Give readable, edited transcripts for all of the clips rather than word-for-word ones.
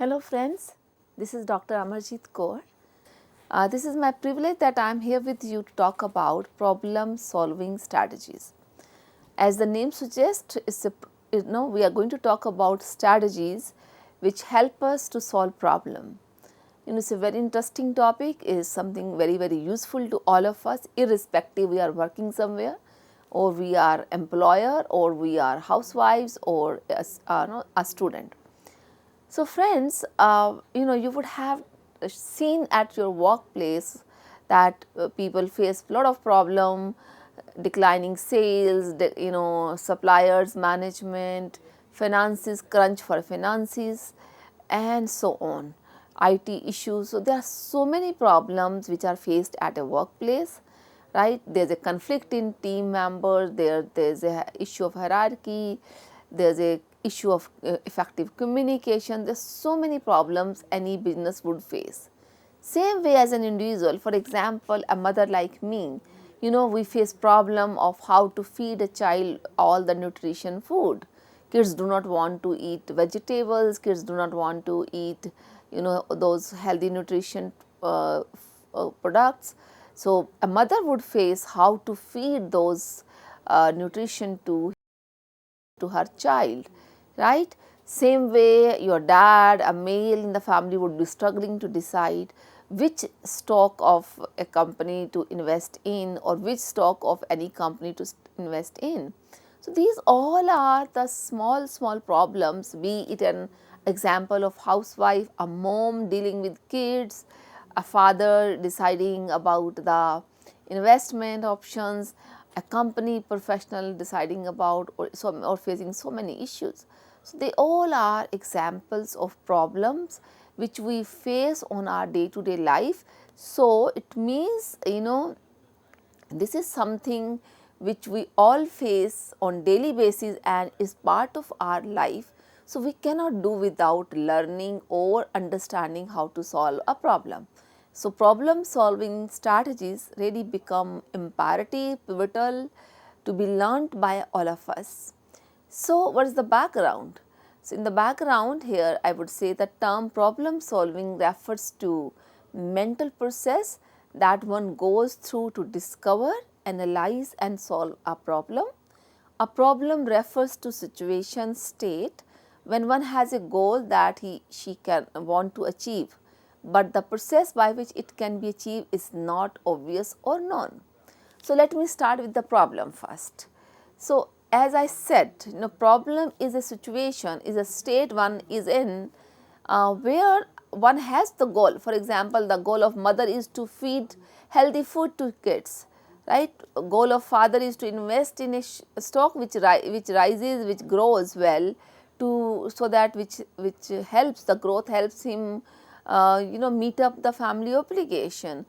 Hello friends, this is Dr. Amarjit Kaur. This is my privilege that I am here with you to talk about problem solving strategies. As the name suggests, we are going to talk about strategies which help us to solve problem. It's a very interesting topic, is something very useful to all of us, irrespective we are working somewhere or we are employer or we are housewives or a student. So friends, you would have seen at your workplace that people face a lot of problem, declining sales, suppliers management, finances, crunch for finances and so on, IT issues. So there are so many problems which are faced at a workplace, right? There's a conflict in team members, there's a issue of hierarchy, there's a issue of effective communication. There's so many problems any business would face. Same way as an individual, for example, a mother like me, we face problem of how to feed a child all the nutrition food. Kids do not want to eat vegetables, kids do not want to eat, those healthy nutrition products. So a mother would face how to feed those nutrition to her child, right? Same way your dad, a male in the family, would be struggling to decide which stock of a company to invest in or which stock of any company to invest in. So these all are the small problems, be it an example of housewife, a mom dealing with kids, a father deciding about the investment options, a company professional deciding about or facing so many issues. So they all are examples of problems which we face on our day-to-day life. So it means, this is something which we all face on daily basis and is part of our life. So we cannot do without learning or understanding how to solve a problem. So problem solving strategies really become imperative, pivotal to be learnt by all of us. So what is the background? So in the background here, I would say the term problem solving refers to mental process that one goes through to discover, analyze and solve a problem. A problem refers to situation, state when one has a goal that she can want to achieve, but the process by which it can be achieved is not obvious or known. So let me start with the problem first. So as I said, problem is a situation, is a state one is in where one has the goal. For example, the goal of mother is to feed healthy food to kids, right? Goal of father is to invest in a stock which rises, which grows well, so that which helps the growth, helps him meet up the family obligation.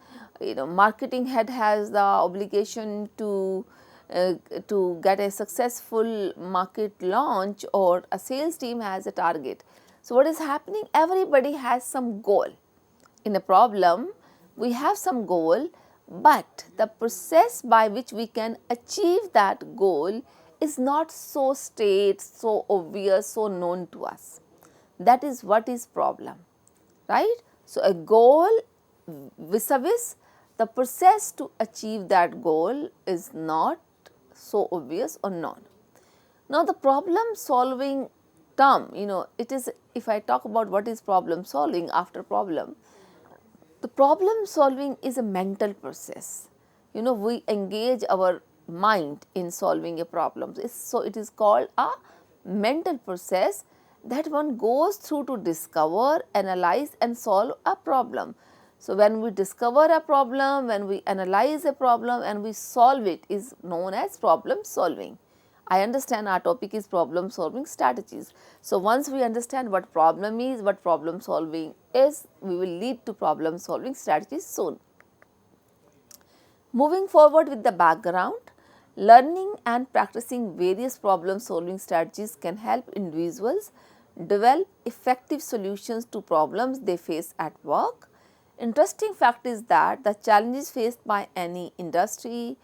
Marketing head has the obligation to get a successful market launch, or a sales team has a target. So what is happening? Everybody has some goal. In a problem, we have some goal, but the process by which we can achieve that goal is not so straight, so obvious, so known to us. That is what is problem, right? So a goal vis-a-vis the process to achieve that goal is not so obvious or known. Now the problem solving term, it is, if I talk about what is problem solving after problem, the problem solving is a mental process. We engage our mind in solving a problem. So it is called a mental process that one goes through to discover, analyze and solve a problem. So when we discover a problem, when we analyze a problem and we solve it, is known as problem solving. I understand our topic is problem solving strategies. So once we understand what problem is, what problem solving is, we will lead to problem solving strategies soon. Moving forward with the background, learning and practicing various problem solving strategies can help individuals develop effective solutions to problems they face at work. Interesting fact is that the challenges faced by any industry,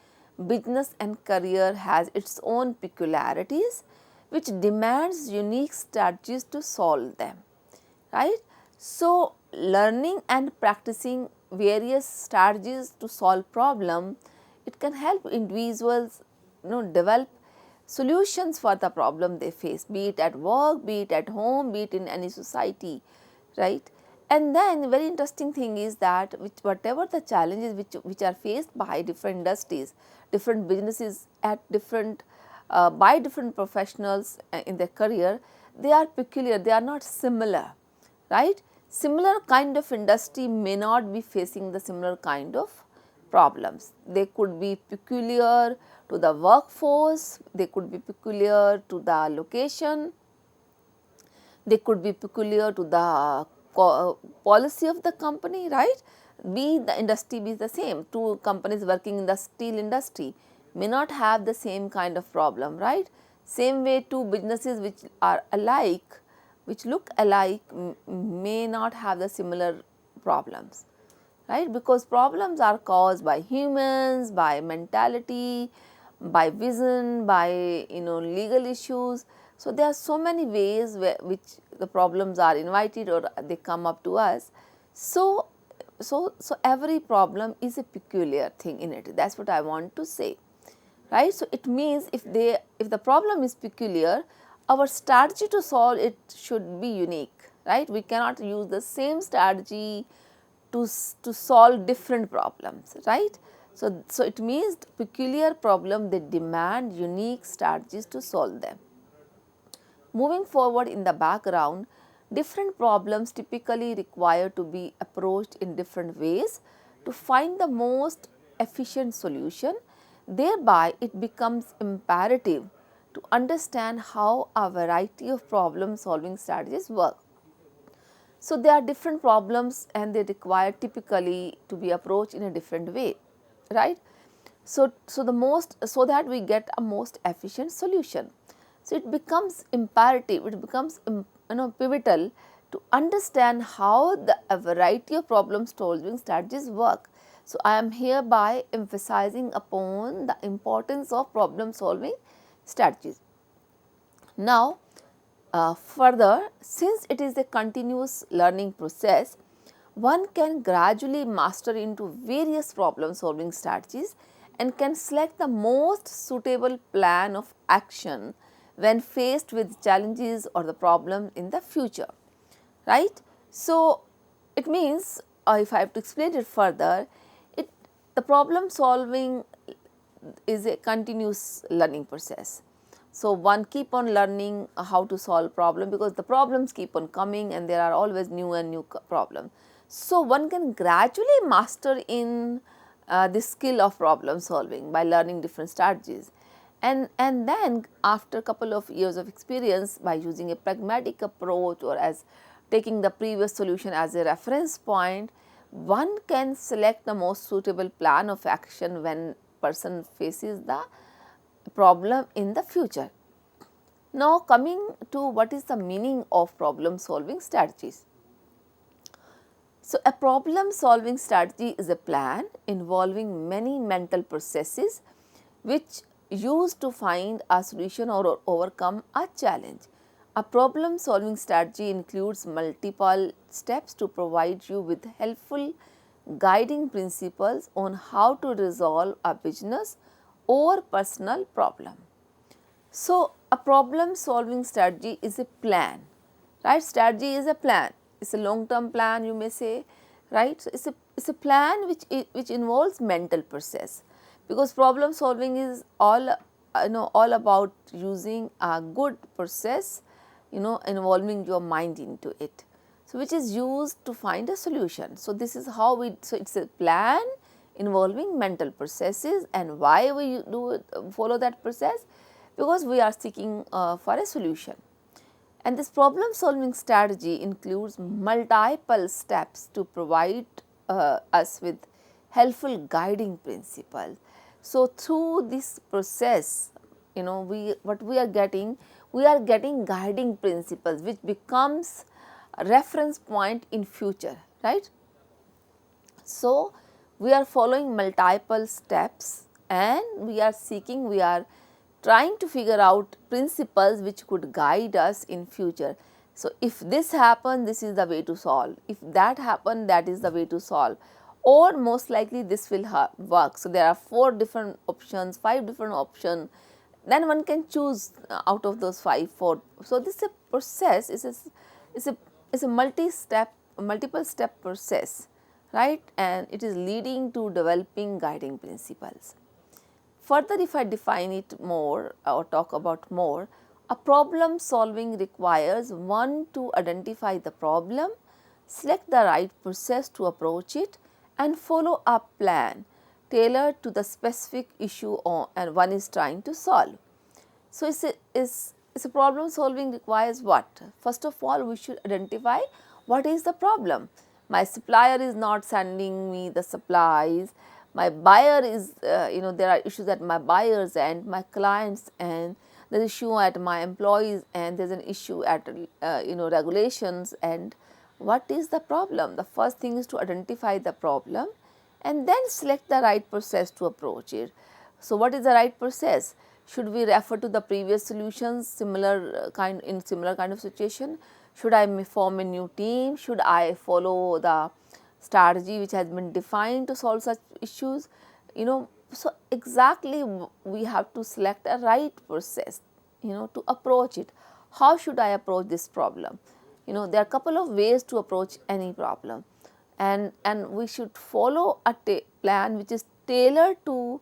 business and career has its own peculiarities which demands unique strategies to solve them, right? So, learning and practicing various strategies to solve problem, it can help individuals develop solutions for the problem they face, be it at work, be it at home, be it in any society, right. And then very interesting thing is that whatever the challenges which are faced by different industries, different businesses at different by different professionals in their career, they are peculiar, they are not similar, right. Similar kind of industry may not be facing the similar kind of problems. They could be peculiar to the workforce, they could be peculiar to the location, they could be peculiar to the policy of the company, right. Be the industry be the same, two companies working in the steel industry may not have the same kind of problem, right. Same way two businesses which are alike, which look alike may not have the similar problems, right, because problems are caused by humans, by mentality, by vision, by legal issues. So, there are so many ways which the problems are invited or they come up to us. So, every problem is a peculiar thing in it, that is what I want to say, right. So, it means if the problem is peculiar, our strategy to solve it should be unique, right. We cannot use the same strategy to solve different problems, right. So, it means peculiar problem, they demand unique strategies to solve them. Moving forward in the background, different problems typically require to be approached in different ways to find the most efficient solution. Thereby, it becomes imperative to understand how a variety of problem solving strategies work. So, there are different problems and they require typically to be approached in a different way, right. So, so that we get a most efficient solution. So, it becomes imperative, it becomes pivotal to understand how a variety of problem solving strategies work. So, I am hereby emphasizing upon the importance of problem solving strategies. Now, further, since it is a continuous learning process, one can gradually master into various problem solving strategies and can select the most suitable plan of action when faced with challenges or the problem in the future, right. So, it means if I have to explain it further, the problem solving is a continuous learning process. So, one keep on learning how to solve problem because the problems keep on coming and there are always new and new problems. So, one can gradually master in this skill of problem solving by learning different strategies. And then after a couple of years of experience by using a pragmatic approach or as taking the previous solution as a reference point, one can select the most suitable plan of action when person faces the problem in the future. Now, coming to what is the meaning of problem solving strategies. So, a problem solving strategy is a plan involving many mental processes which used to find a solution or overcome a challenge. A problem solving strategy includes multiple steps to provide you with helpful guiding principles on how to resolve a business or personal problem. So, a problem solving strategy is a plan, right. Strategy is a plan, it is a long term plan you may say, right. So, it is a plan which involves mental process, because problem solving is all all about using a good process involving your mind into it. So, which is used to find a solution. So, this is how so it is a plan involving mental processes, and why we follow that process, because we are seeking for a solution. And this problem solving strategy includes multiple steps to provide us with helpful guiding principles. So, through this process what we are getting guiding principles which becomes a reference point in future, right. So, we are following multiple steps and we are trying to figure out principles which could guide us in future. So, if this happens, this is the way to solve. If that happens, that is the way to solve, or most likely this will work. So, there are 4 different options, 5 different options, then one can choose out of those 5, 4. So, this is a process, is a multi-step, multiple step process, right, and it is leading to developing guiding principles. Further, if I define it more or talk about more, a problem solving requires one to identify the problem, select the right process to approach it, and follow a plan tailored to the specific issue and one is trying to solve. So, it's a problem solving requires what? First of all, we should identify what is the problem. My supplier is not sending me the supplies, my buyer is, there are issues at my buyer's end, my client's end, there is issue at my employees and there is an issue at, regulations and what is the problem? The first thing is to identify the problem and then select the right process to approach it. So, what is the right process? Should we refer to the previous solutions similar kind of situation? Should I form a new team? Should I follow the strategy which has been defined to solve such issues? So exactly we have to select a right process, to approach it. How should I approach this problem? There are a couple of ways to approach any problem, and we should follow a plan which is tailored to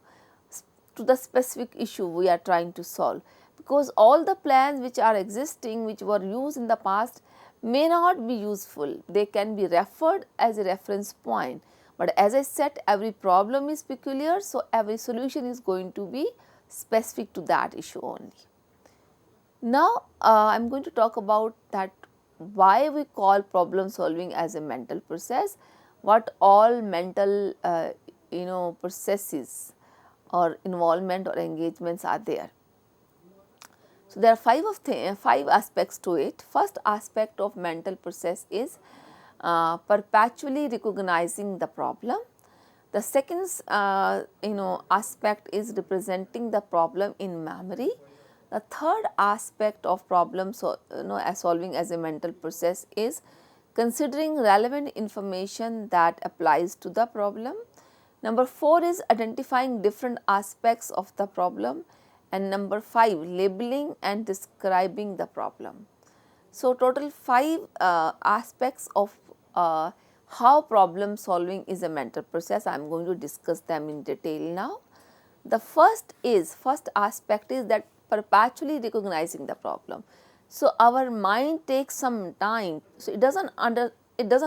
the specific issue we are trying to solve, because all the plans which are existing, which were used in the past, may not be useful. They can be referred as a reference point, but as I said, every problem is peculiar, so every solution is going to be specific to that issue only. Now, I am going to talk about that why we call problem solving as a mental process, what all mental processes or involvement or engagements are there. So, there are 5 aspects to it. First aspect of mental process is perpetually recognizing the problem. The second aspect is representing the problem in memory. The third aspect of problem solving as a mental process is considering relevant information that applies to the problem. Number 4 is identifying different aspects of the problem, and number 5 labeling and describing the problem. So, total 5 aspects of how problem solving is a mental process. I am going to discuss them in detail now. The first aspect is that perpetually recognizing the problem. So, our mind takes some time. So, it doesn't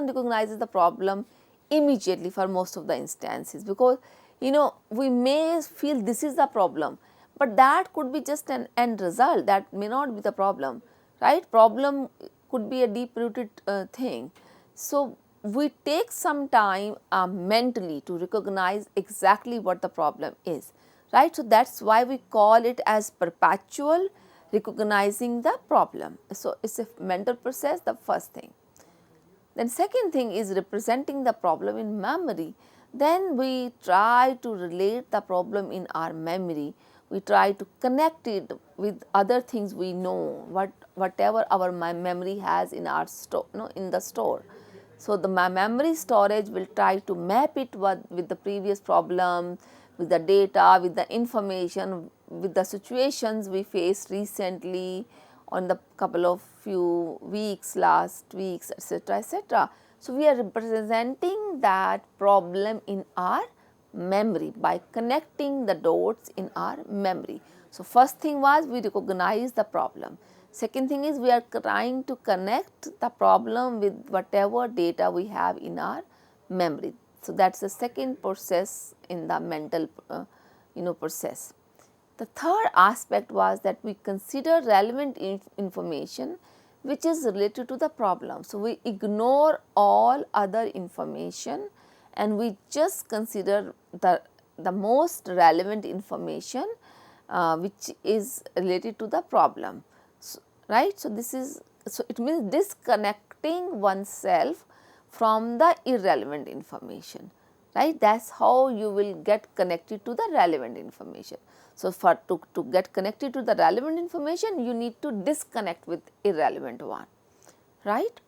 recognize the problem immediately for most of the instances, because we may feel this is the problem, but that could be just an end result, that may not be the problem, right? Problem could be a deep rooted thing. So, we take some time mentally to recognize exactly what the problem is, right? So, that is why we call it as perpetual recognizing the problem. So, it is a mental process, the first thing. Then second thing is representing the problem in memory. Then we try to relate the problem in our memory. We try to connect it with other things we know, whatever our memory has in our in the store. So, the memory storage will try to map it with the previous problem, with the data, with the information, with the situations we faced recently on the couple of few weeks, last weeks, etc., etc. So, we are representing that problem in our memory by connecting the dots in our memory. So, first thing was we recognize the problem. Second thing is we are trying to connect the problem with whatever data we have in our memory. So, that is the second process in the mental process. The third aspect was that we consider relevant information which is related to the problem. So, we ignore all other information and we just consider the most relevant information which is related to the problem, right. So, it means disconnecting oneself from the irrelevant information, right. That is how you will get connected to the relevant information. So, to get connected to the relevant information, you need to disconnect with irrelevant one, right?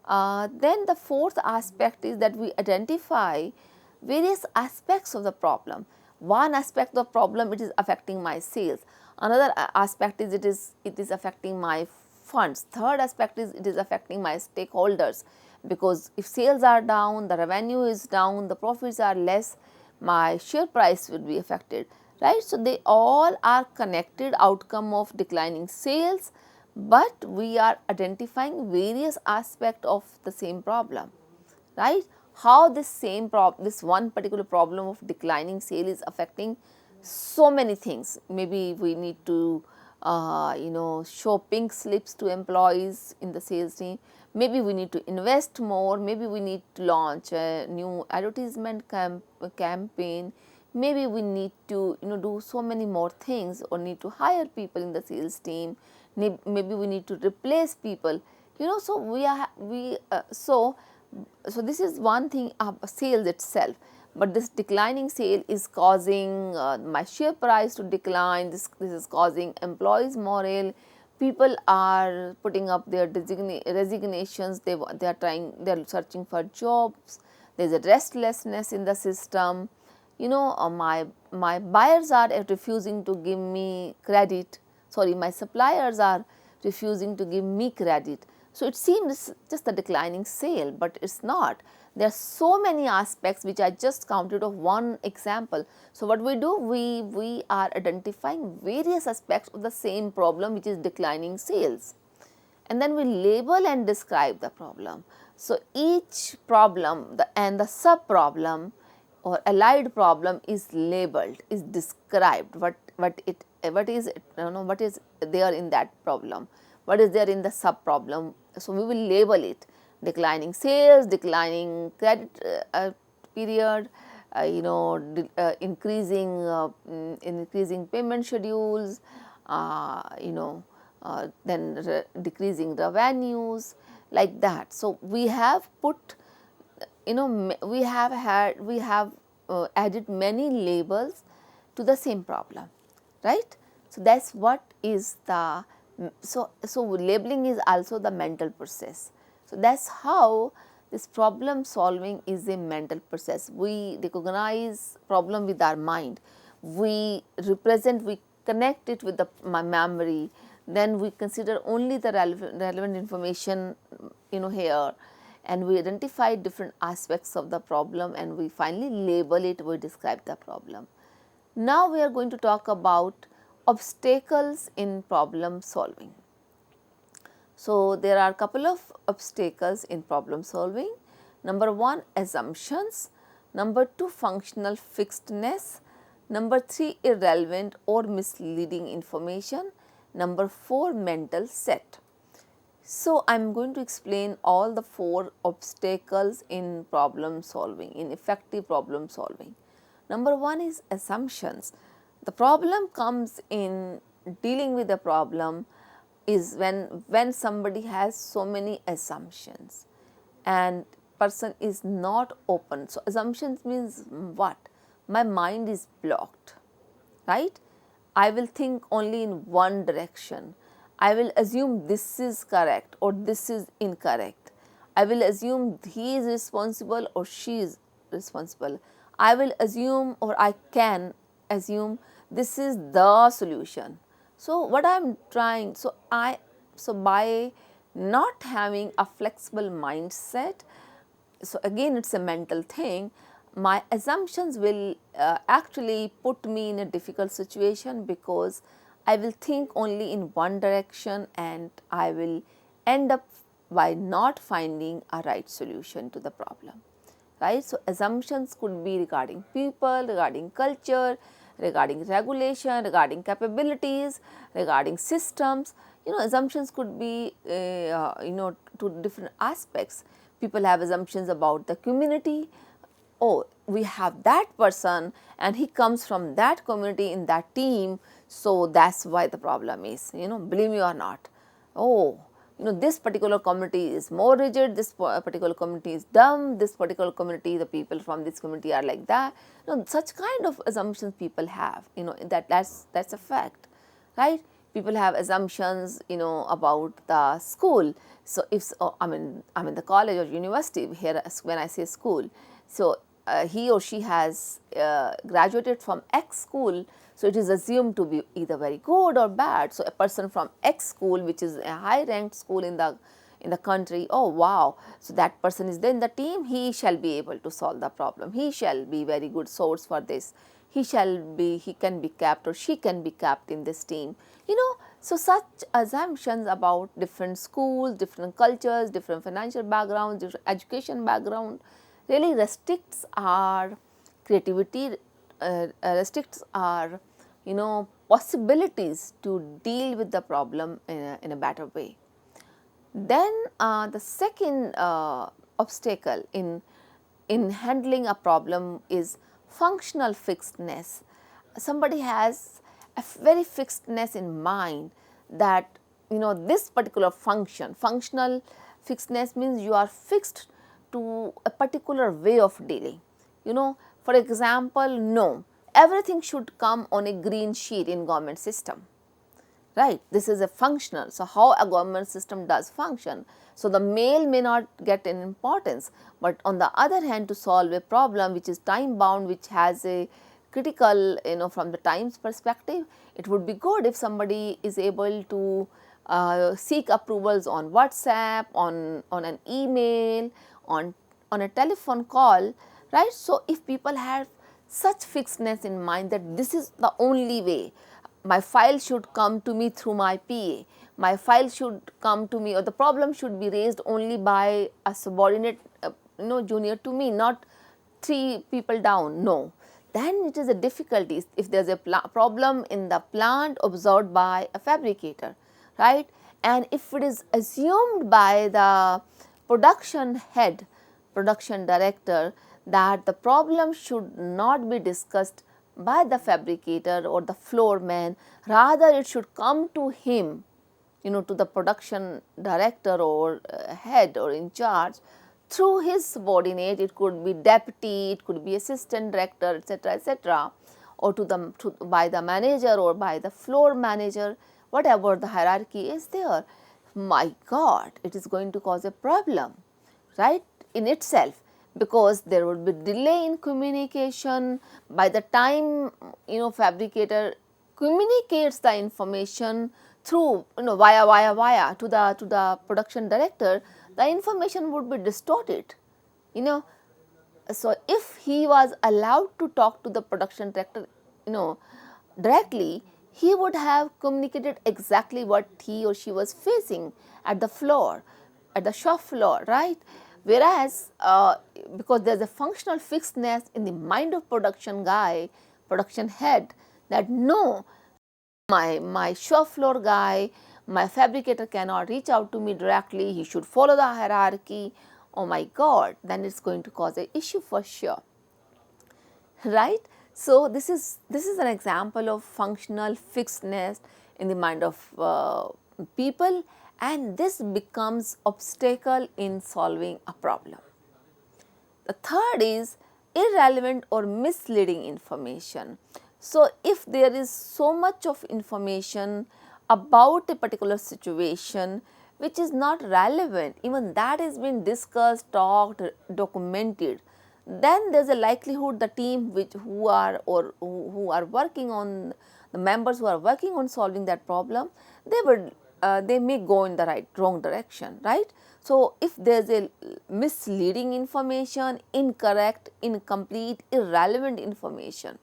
Then the fourth aspect is that we identify various aspects of the problem. One aspect of the problem, it is affecting my sales. Another aspect is it is affecting my funds. Third aspect is it is affecting my stakeholders, because if sales are down, the revenue is down, the profits are less, my share price will be affected, right? So, they all are connected outcome of declining sales, but we are identifying various aspects of the same problem, right? How this one particular problem of declining sale is affecting so many things. Maybe we need to show pink slips to employees in the sales team. Maybe we need to invest more. Maybe we need to launch a new advertisement campaign. Maybe we need to do so many more things, or need to hire people in the sales team. Maybe we need to replace people. So so this is one thing, sales itself, but this declining sale is causing my share price to decline. This is causing employees morale. People are putting up their resignations. They are searching for jobs. There is a restlessness in the system. My buyers are refusing to give me credit. Sorry, my suppliers are refusing to give me credit. So, it seems just a declining sale, but it is not. There are so many aspects which I just counted of one example. So, what we do, we are identifying various aspects of the same problem, which is declining sales, and then we label and describe the problem. So, each problem and the sub problem or allied problem is labeled, is described, what is there in that problem, what is there in the sub problem. So, we will label it: declining sales, declining credit period, increasing payment schedules, then decreasing revenues, like that. So, we have put, we have added many labels to the same problem, right? So, that is what is the, so labeling is also the mental process. So, that is how this problem solving is a mental process. We recognize problem with our mind, we connect it with my memory, then we consider only the relevant information here, and we identify different aspects of the problem, and we finally label it, we describe the problem. Now, we are going to talk about obstacles in problem solving. So, there are a couple of obstacles in problem solving. Number 1, assumptions. Number 2, functional fixedness. Number 3, irrelevant or misleading information. Number 4, mental set. So, I am going to explain all the 4 obstacles in problem solving, in effective problem solving. Number 1 is assumptions. The problem comes in dealing with the problem is when somebody has so many assumptions and person is not open. So, assumptions means what? My mind is blocked, right? I will think only in one direction. I will assume this is correct or this is incorrect. I will assume he is responsible or she is responsible. I will assume, or I can assume, this is the solution. So, what I am trying, so by not having a flexible mindset, so again it is a mental thing, my assumptions will actually put me in a difficult situation, because I will think only in one direction and I will end up by not finding a right solution to the problem, right. So, assumptions could be regarding people, regarding culture, regarding regulation, regarding capabilities, regarding systems. Assumptions could be to different aspects. People have assumptions about the community. Oh, we have that person and he comes from that community in that team, so that is why the problem is, believe me or not. Oh, this particular community is more rigid, this particular community is dumb, this particular community, the people from this community are like that. Such kind of assumptions people have, that's a fact, right. people have assumptions, about the school. So if I'm in the college or university here, when I say school, so he or she has graduated from X school, so it is assumed to be either very good or bad. So a person from X school, which is a high ranked school in the country, oh wow, so that person is there in the team, he shall be able to solve the problem, he shall be very good source for this, he can be kept or she can be kept in this team. So such assumptions about different schools, different cultures, different financial backgrounds, different education background really restricts our creativity, restricts our possibilities to deal with the problem in a better way. Then the second obstacle in handling a problem is functional fixedness. Somebody has a very fixedness in mind that this particular functional fixedness means you are fixed to a particular way of dealing. For example, no, everything should come on a green sheet in government system. Right, this is a functional. So how a government system does function. So the mail may not get an importance, but on the other hand, to solve a problem which is time bound, which has a critical, from the time's perspective, it would be good if somebody is able to seek approvals on WhatsApp, on an email, on a telephone call, right. So if people have such fixedness in mind that this is the only way, my file should come to me through my PA, my file should come to me, or the problem should be raised only by a subordinate, junior to me, not 3 people down, no. Then it is a difficulty if there is a problem in the plant observed by a fabricator, right. And if it is assumed by the production head, production director, that the problem should not be discussed by the fabricator or the floor man, rather it should come to him, to the production director or head or in charge through his subordinate. It could be deputy, it could be assistant director, etc., etc., or by the manager or by the floor manager, whatever the hierarchy is there. My God, it is going to cause a problem, right, in itself, because there would be delay in communication. By the time fabricator communicates the information through via to the production director, the information would be distorted. So if he was allowed to talk to the production director directly, he would have communicated exactly what he or she was facing at the floor, at the shop floor, right. Whereas because there is a functional fixedness in the mind of production guy, production head, that no, my shop floor guy, my fabricator cannot reach out to me directly, he should follow the hierarchy. Oh my God, then it's going to cause an issue for sure, right. So this is an example of functional fixedness in the mind of people, and this becomes obstacle in solving a problem. The third is irrelevant or misleading information. So if there is so much of information about a particular situation which is not relevant, even that has been discussed, talked, documented, then there is a likelihood the team who are working on, the members who are working on solving that problem, they may go in the wrong direction, right. So if there is a misleading information, incorrect, incomplete, irrelevant information,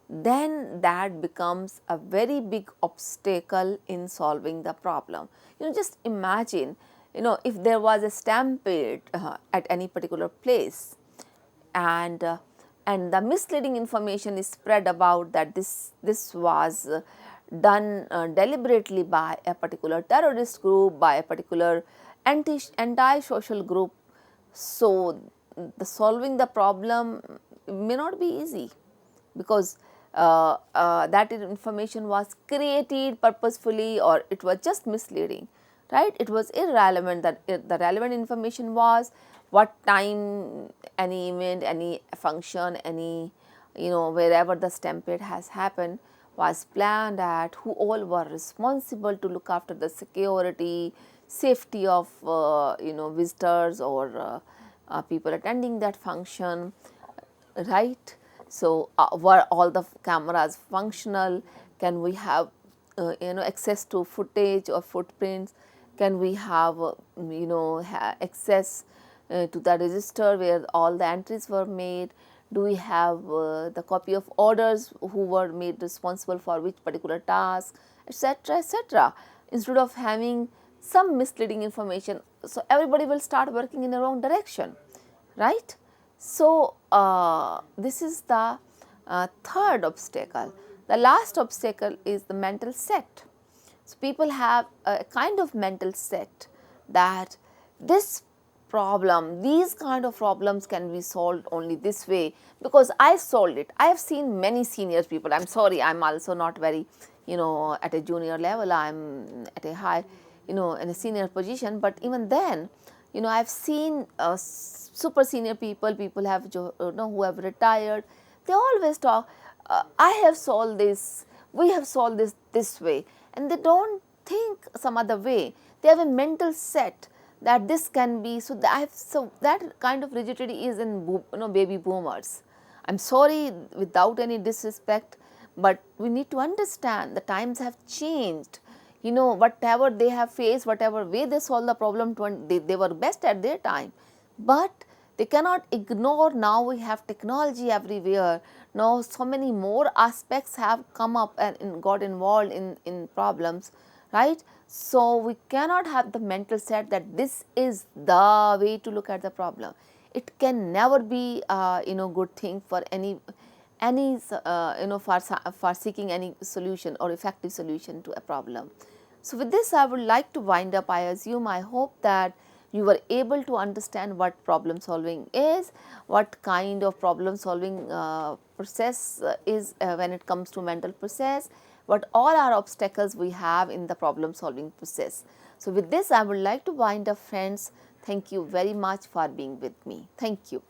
then that becomes a very big obstacle in solving the problem. Just imagine, if there was a stampede at any particular place, and the misleading information is spread about that this was done deliberately by a particular terrorist group, by a particular anti-social group. So the solving the problem may not be easy, because that information was created purposefully, or it was just misleading, right. It was irrelevant. That the relevant information was what time any event, any function, any wherever the stampede has happened, was planned at, who all were responsible to look after the security, safety of visitors or people attending that function, right? So were all the cameras functional? Can we have access to footage or footprints? Can we have access to the register where all the entries were made? Do we have the copy of orders who were made responsible for which particular task, etc., etc.? Instead of having some misleading information, so everybody will start working in the wrong direction, right? So this is the third obstacle. The last obstacle is the mental set. So people have a kind of mental set that this problem, these kind of problems can be solved only this way because I solved it. I have seen many senior people. I'm sorry, I'm also not very, at a junior level. I'm at a high, in a senior position. But even then, I've seen super senior people, have who have retired. They always talk, I have solved this, we have solved this way, and they don't think some other way. They have a mental set that this can be, so that kind of rigidity is in baby boomers. I'm sorry, without any disrespect, but we need to understand the times have changed. Whatever they have faced, whatever way they solve the problem, they were best at their time. But they cannot ignore, now we have technology everywhere. Now so many more aspects have come up and got involved in problems, right? So we cannot have the mental set that this is the way to look at the problem. It can never be good thing for any for seeking any solution or effective solution to a problem. So with this I would like to wind up. I assume, I hope that you were able to understand what problem solving is, what kind of problem solving process is when it comes to mental process, what all are obstacles we have in the problem solving process. So with this I would like to wind up, friends. Thank you very much for being with me. Thank you.